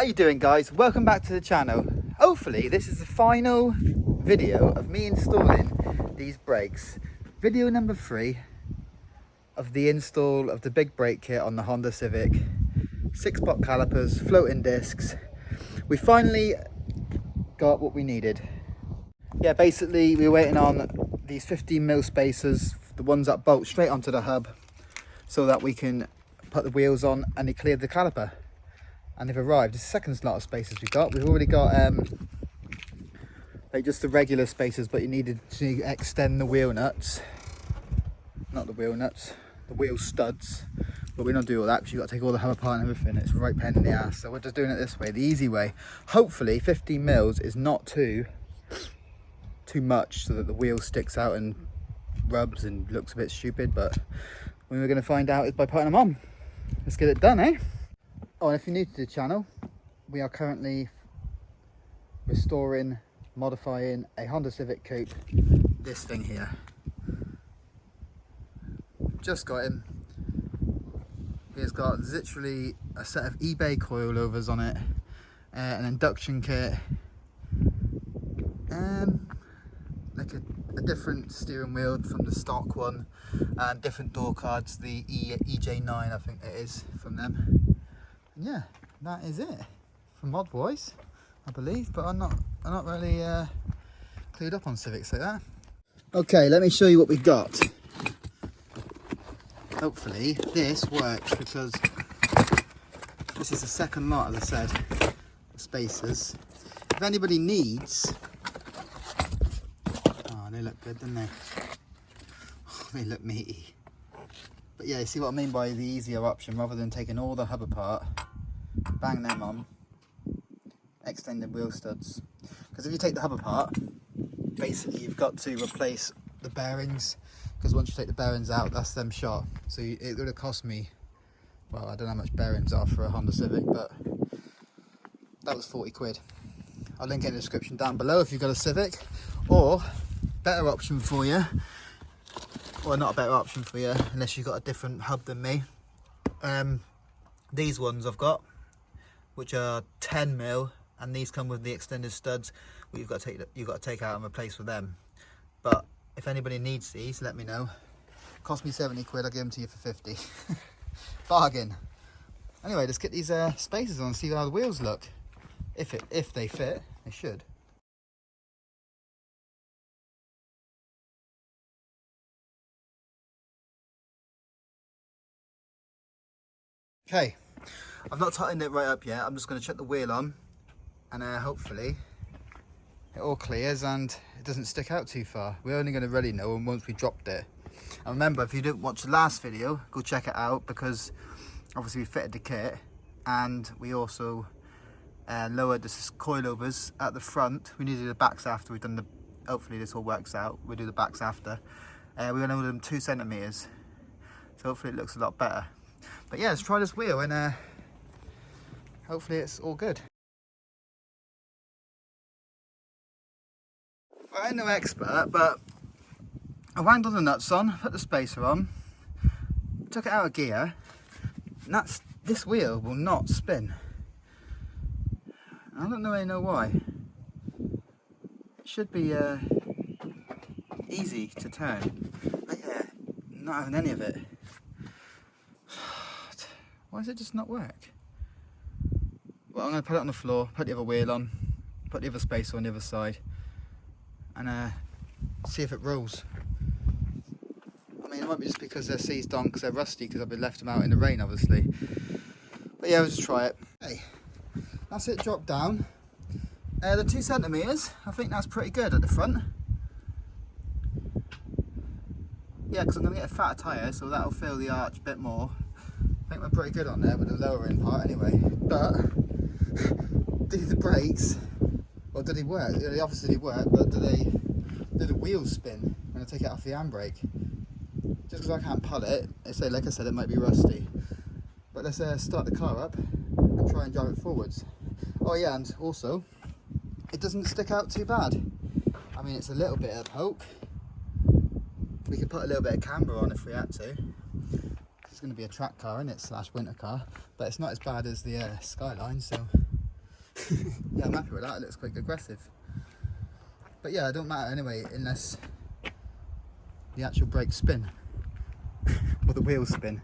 you doing, guys? Welcome back to the channel. Hopefully this is the final video of me installing these brakes. Video number 3 of the install of the big brake kit on the Honda Civic. 6-pot calipers, floating discs. We finally got what we needed. Yeah, basically we were waiting on these 15mm spacers, the ones that bolt straight onto the hub, so that we can put the wheels on, and they cleared the caliper. And they've arrived. It's the second lot of spacers we got. We've already got like just the regular spacers, but you needed to extend the wheel nuts. Not the wheel nuts, the wheel studs. But we don't do all that because you've got to take all the hub apart and everything. It's a right pain in the ass. So we're just doing it this way, the easy way. Hopefully 15mm is not too much, so that the wheel sticks out and rubs and looks a bit stupid. But when we're going to find out is by putting them on. Let's get it done, eh? Oh, and if you're new to the channel, we are currently restoring, modifying a Honda Civic Coupe. This thing here. Just got him. He's got literally a set of eBay coilovers on it, an induction kit, like a different steering wheel from the stock one, and different door cards, the EJ9 I think it is from them. Yeah, that is it for mod wise, I believe, but I'm not really clued up on Civics like that. Okay, let me show you what we got. Hopefully this works, because this is the second lot, as I said, the spacers. If anybody needs, oh, they look good, don't they? Oh, they look meaty. But yeah, you see what I mean by the easier option, rather than taking all the hub apart, bang them on, extended wheel studs. Because if you take the hub apart, basically you've got to replace the bearings, because once you take the bearings out, that's them shot. So it would have cost me, well, I don't know how much bearings are for a Honda Civic, but that was 40 quid. I'll link it in the description down below if you've got a Civic. Or, better option for you, or not a better option for you unless you've got a different hub than me. These ones I've got, which are 10mm, and these come with the extended studs. Well, you've got to take out and replace with them. But if anybody needs these, let me know. Cost me 70 quid, I'll give them to you for 50. Bargain. Anyway, let's get these spacers on and see how the wheels look. If they fit, they should. Okay, I've not tightened it right up yet. I'm just going to check the wheel on, and hopefully it all clears and it doesn't stick out too far. We're only going to really know once we dropped it. And remember, if you didn't watch the last video, go check it out, because obviously we fitted the kit, and we also lowered the coilovers at the front. We needed the backs after. We've done the, hopefully this all works out, we'll do the backs after. We're going to order them 2 centimeters, so hopefully it looks a lot better. But yeah, let's try this wheel, and hopefully it's all good. Well, I'm no expert, but I wound all the nuts on, put the spacer on, took it out of gear, and this wheel will not spin. I don't really know why. It should be easy to turn, but yeah, not having any of it. Why does it just not work? Well, I'm going to put it on the floor, put the other wheel on, put the other spacer on the other side, and see if it rolls. I mean, it might be just because they're seized on, because they're rusty, because I've been left them out in the rain, obviously. But yeah, we'll just try it. Hey, that's it dropped down. The 2 centimeters, I think that's pretty good at the front. Yeah, because I'm going to get a fatter tyre, so that'll fill the arch a bit more. I think we're pretty good on there with the lowering part anyway. But do the brakes, or do they work? They obviously work, but do the wheels spin when I take it off the handbrake? Just because I can't pull it, like I said, it might be rusty. But let's start the car up and try and drive it forwards. Oh yeah, and also, it doesn't stick out too bad. I mean, it's a little bit of poke. We could put a little bit of camber on if we had to. It's going to be a track car, isn't it, / winter car, but it's not as bad as the Skyline, so Yeah, I'm happy with that. It looks quite aggressive. But yeah, it don't matter anyway, unless the actual brakes spin. Or the wheels spin.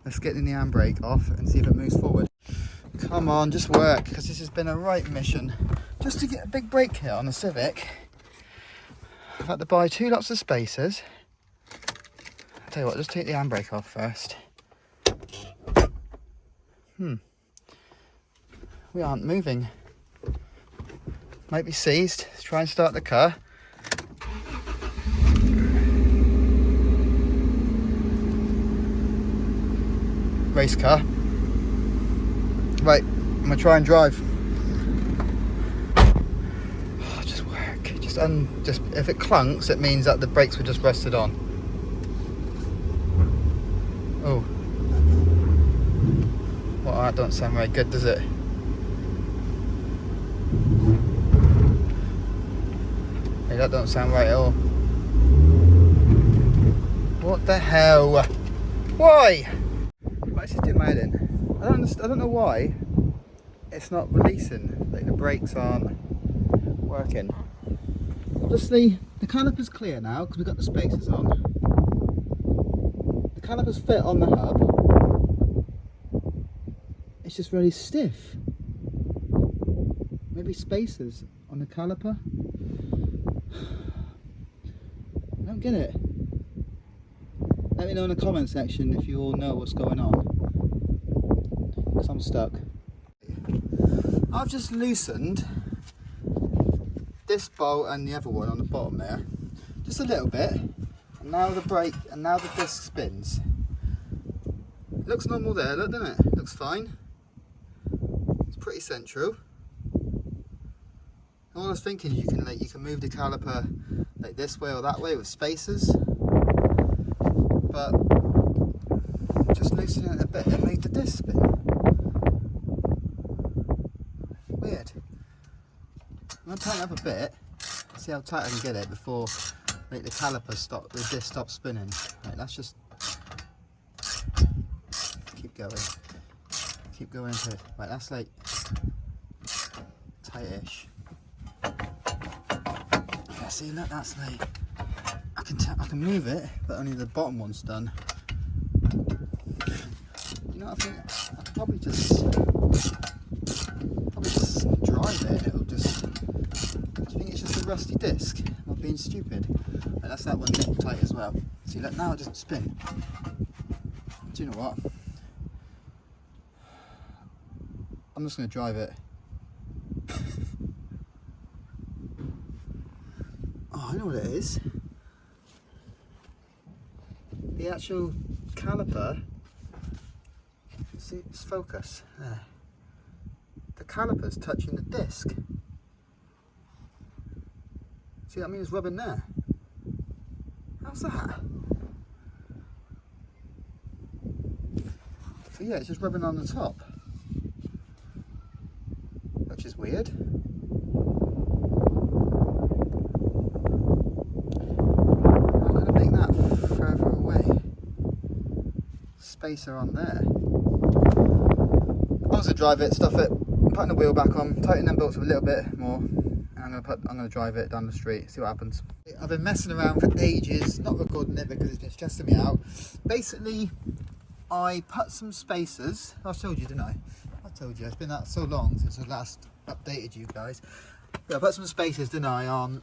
Let's get the handbrake off and see if it moves forward. Come on, just work, because this has been a right mission. Just to get a big brake kit on the Civic, I've had to buy 2 lots of spacers. I'll tell you what, just take the handbrake off first. We aren't moving. Might be seized. Let's try and start the car. Race car. Right, I'm gonna try and drive. Oh, just work. Just if it clunks, it means that the brakes were just rested on. Oh. Well, that don't sound very good, does it? Hey, that don't sound right at all. What the hell? Why? What is this doing my head in? I don't know why it's not releasing. Like the brakes aren't working. Obviously, the caliper's clear now because we've got the spacers on. The caliper's fit on the hub. It's just really stiff. Maybe spacers on the caliper. I don't get it. Let me know in the comment section if you all know what's going on, because I'm stuck. I've just loosened this bolt and the other one on the bottom there, just a little bit, and now the brake and now the disc spins. It looks normal there, look, doesn't it? Looks fine. It's pretty central. All I was thinking, you can move the caliper like this way or that way with spacers, but just loosening it a bit, it made the disc spin. Weird. I'm gonna tighten it up a bit, see how tight I can get it before make the caliper stop, the disc stop spinning. Right, that's just keep going into it. Right, that's like tightish. Yeah, see, look, that's like I can move it, but only the bottom one's done. You know what I think? I could probably just drive it. It'll just. Do you think it's just a rusty disc? I'm not being stupid. But that's that one nipped tight as well. See, look, now it doesn't spin. Do you know what? I'm just going to drive it. Oh, I know what it is. The actual caliper. See, it's focus there. The caliper's touching the disc. See, that means rubbing there. How's that? So yeah, it's just rubbing on the top, which is weird. How can I make that further away? Spacer on there. I'm just gonna drive it, stuff it, putting the wheel back on, tighten them bolts a little bit more, and I'm gonna drive it down the street, see what happens. I've been messing around for ages, not recording it because it's been stressing me out. Basically, I put some spacers. I told you, didn't I? I told you. It's been that so long since I last updated you guys. Yeah, I put some spacers, didn't I, on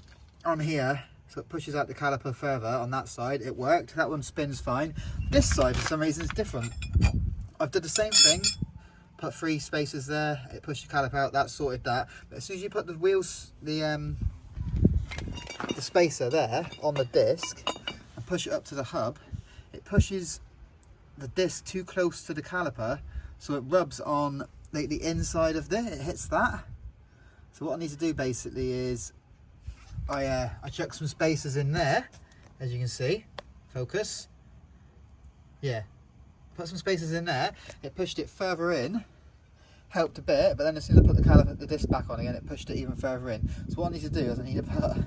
here, so it pushes out the caliper further on that side. It worked. That one spins fine. This side, for some reason, is different. I've done the same thing. Put 3 spacers there. It pushed the caliper out. That sorted that. But as soon as you put the wheels, the spacer there on the disc and push it up to the hub, it pushes the disc too close to the caliper, so it rubs on like the inside of there. It hits that. So what I need to do basically is I chuck some spacers in there, as you can see. Focus. Yeah. Put some spacers in there. It pushed it further in. Helped a bit, but then as soon as I put the disc back on again, it pushed it even further in. So what I need to do is I need to put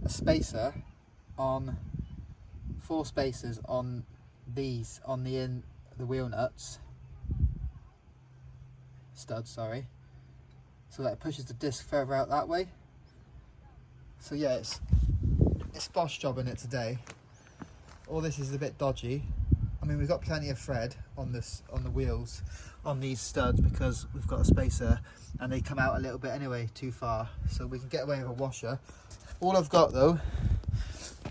a spacer on 4 spacers on these, on the wheel nuts, studs, sorry, so that it pushes the disc further out that way. So yeah, it's Bosch jobbing it today. All this is a bit dodgy. I mean, we've got plenty of thread on the wheels, on these studs, because we've got a spacer and they come out a little bit anyway, too far, so we can get away with a washer. All I've got though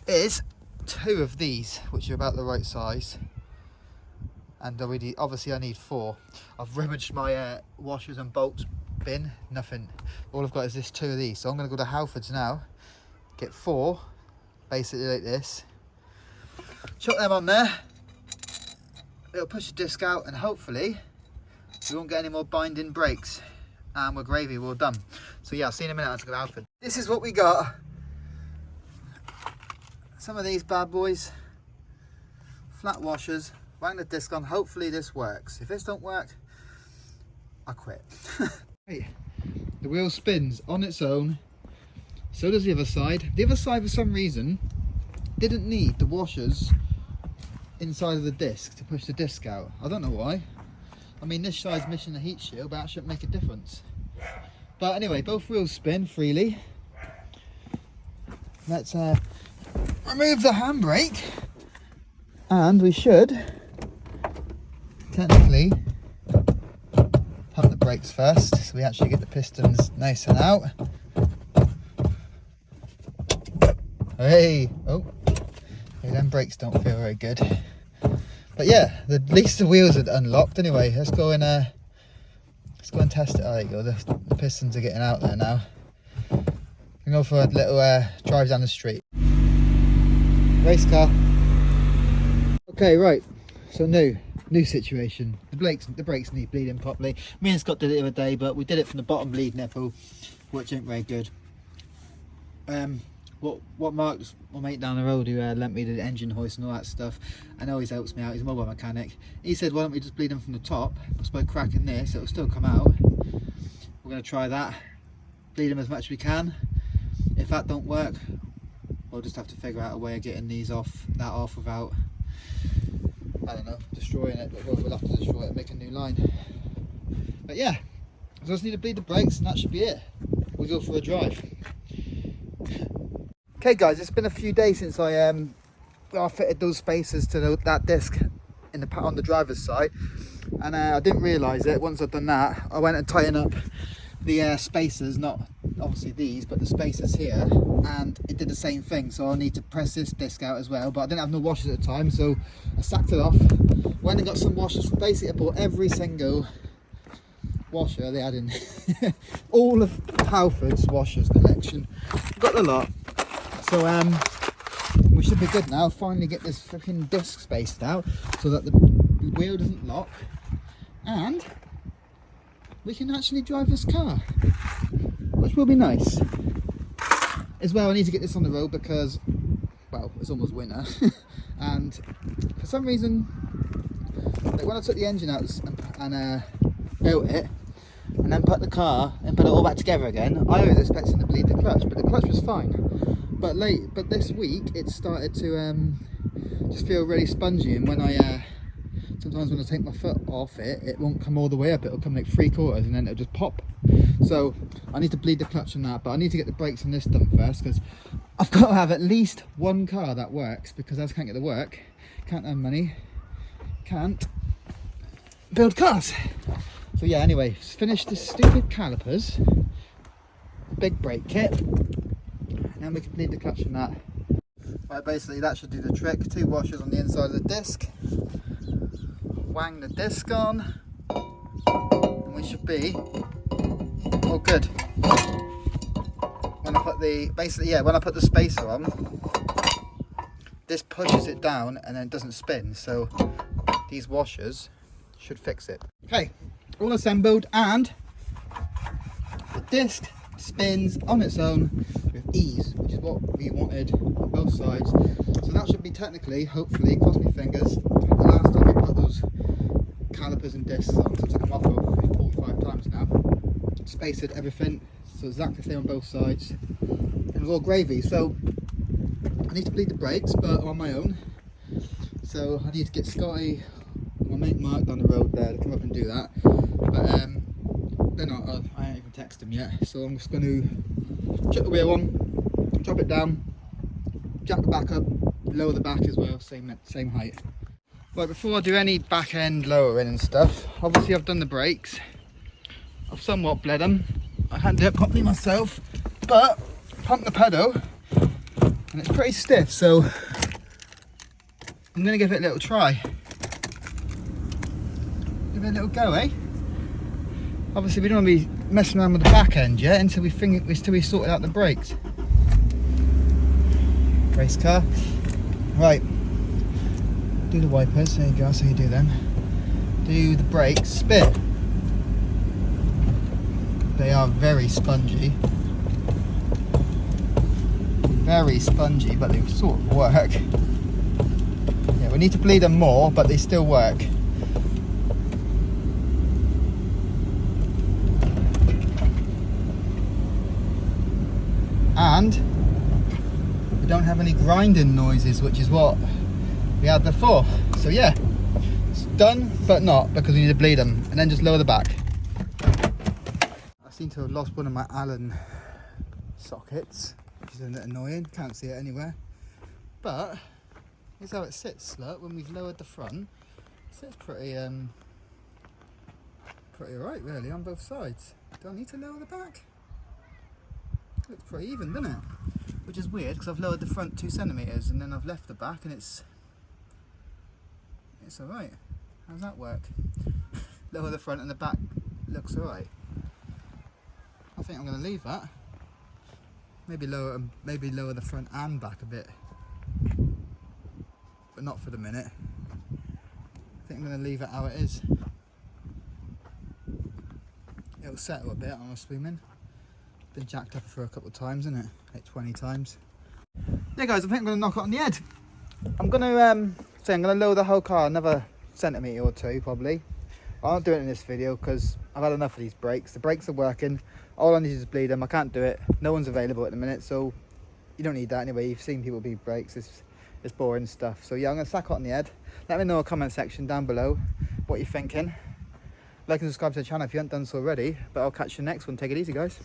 is 2 of these, which are about the right size, and obviously I need 4. I've rummaged my washers and bolts bin, nothing. All I've got is this 2 of these, so I'm going to go to Halfords now, get 4, basically like this, chuck them on there. It'll push the disc out and hopefully we won't get any more binding brakes, and we're gravy, we're all done. So yeah, I'll see you in a minute. Let's go to Halfords. This is what we got. Some of these bad boys, flat washers, wang the disc on. Hopefully this works. If this don't work, I quit. Right. The wheel spins on its own, so does the other side. The other side for some reason didn't need the washers inside of the disc to push the disc out. I don't know why. I mean, this side's missing the heat shield, but that shouldn't make a difference. But anyway, both wheels spin freely. Let's remove the handbrake, and we should technically pump the brakes first, so we actually get the pistons nice and out. Hey, oh, hey, them brakes don't feel very good. But yeah, at least the wheels are unlocked anyway. Let's go and test it. Oh, there you go. The pistons are getting out there now. We go for a little drive down the street. Race car. Okay, right. So new situation. The brakes need bleeding properly. Me and Scott did it the other day, but we did it from the bottom bleed nipple, which ain't very good. What Mark's my mate down the road who lent me the engine hoist and all that stuff, and always helps me out, he's a mobile mechanic. He said, why don't we just bleed them from the top, just by cracking this, it'll still come out. We're going to try that, bleed them as much as we can. If that don't work, we'll just have to figure out a way of getting these off without, I don't know, destroying it, but we'll have to destroy it and make a new line. But yeah, so I just need to bleed the brakes and that should be it. We'll go for a drive. Okay guys, it's been a few days since I fitted those spacers to that disc on the driver's side, and I didn't realise it. Once I'd done that, I went and tightened up the spacers, not obviously these, but the spacers here, and it did the same thing. So I'll need to press this disc out as well, but I didn't have no washers at the time, so I sacked it off, went and got some washers. Basically I bought every single washer they had in all of Halfords washers collection, got the lot. So we should be good now. Finally get this freaking disc spaced out so that the wheel doesn't lock, and we can actually drive this car, which will be nice. As well, I need to get this on the road because, well, it's almost winter, and for some reason, like when I took the engine out and built it, and then put it all back together again, I was expecting to bleed the clutch, but the clutch was fine. But this week it started to just feel really spongy, and when sometimes when I take my foot off it, it won't come all the way up. It'll come like 3/4 and then it'll just pop. So I need to bleed the clutch on that, but I need to get the brakes on this done first, because I've got to have at least one car that works, because I just can't get to work, can't earn money, can't build cars. So yeah, anyway, finished the stupid calipers, big brake kit, and then we can bleed the clutch from that. Right, basically that should do the trick. 2 washers on the inside of the disc, wang the disc on, and we should be all good. When I put the spacer on, this pushes it down and then it doesn't spin, so these washers should fix it. Okay, all assembled, and the disc spins on its own with ease, which is what we wanted on both sides. So that should be technically, hopefully, cross my fingers, the last time we put those calipers and discs on, so I took them off over 45 times now, spaced everything, so exactly the same on both sides, and it was all gravy. So I need to bleed the brakes, but I'm on my own, so I need to get Scotty, my mate Mark, down the road there to come up and do that. But they're not, I ain't even texted them yet, so I'm just going to chuck the wheel on, drop it down, jack the back up, lower the back as well, same height. Right, before I do any back end lowering and stuff, obviously I've done the brakes. I've somewhat bled them. I can't do it properly myself, but pump the pedal and it's pretty stiff, so I'm going to give it a little try. Give it a little go, eh? Obviously we don't want to be messing around with the back end yet until we sorted out the brakes. Race car. Right. Do the wipers, there you go, that's how you do them. Do the brakes, spin. They are very spongy. Very spongy, but they sort of work. Yeah, we need to bleed them more, but they still work. And we don't have any grinding noises, which is what we had before. So yeah, it's done, but not, because we need to bleed them. And then just lower the back. I seem to have lost one of my Allen sockets, which is a bit annoying. Can't see it anywhere. But here's how it sits. Look, when we've lowered the front, it sits pretty alright really on both sides. Do I need to lower the back? It looks pretty even, doesn't it? Which is weird because I've lowered the front 2 centimetres and then I've left the back and it's alright. How does that work? Lower the front and the back looks alright. I think I'm going to leave that. Maybe lower the front and back a bit, but not for the minute. I think I'm going to leave it how it is. It'll settle a bit, I'm assuming. Been jacked up for a couple of times, isn't it? Like 20 times. Yeah guys, I think I'm going to knock it on the head. I'm going to lower the whole car another centimetre or 2 probably. I won't do it in this video because I've had enough of these brakes. The brakes are working. All I need is bleed them. I can't do it. No one's available at the minute, so you don't need that anyway. You've seen people bleed brakes. It's boring stuff. So yeah, I'm going to sack it on the head. Let me know in the comment section down below what you're thinking. Like and subscribe to the channel if you haven't done so already. But I'll catch you in the next one. Take it easy, guys.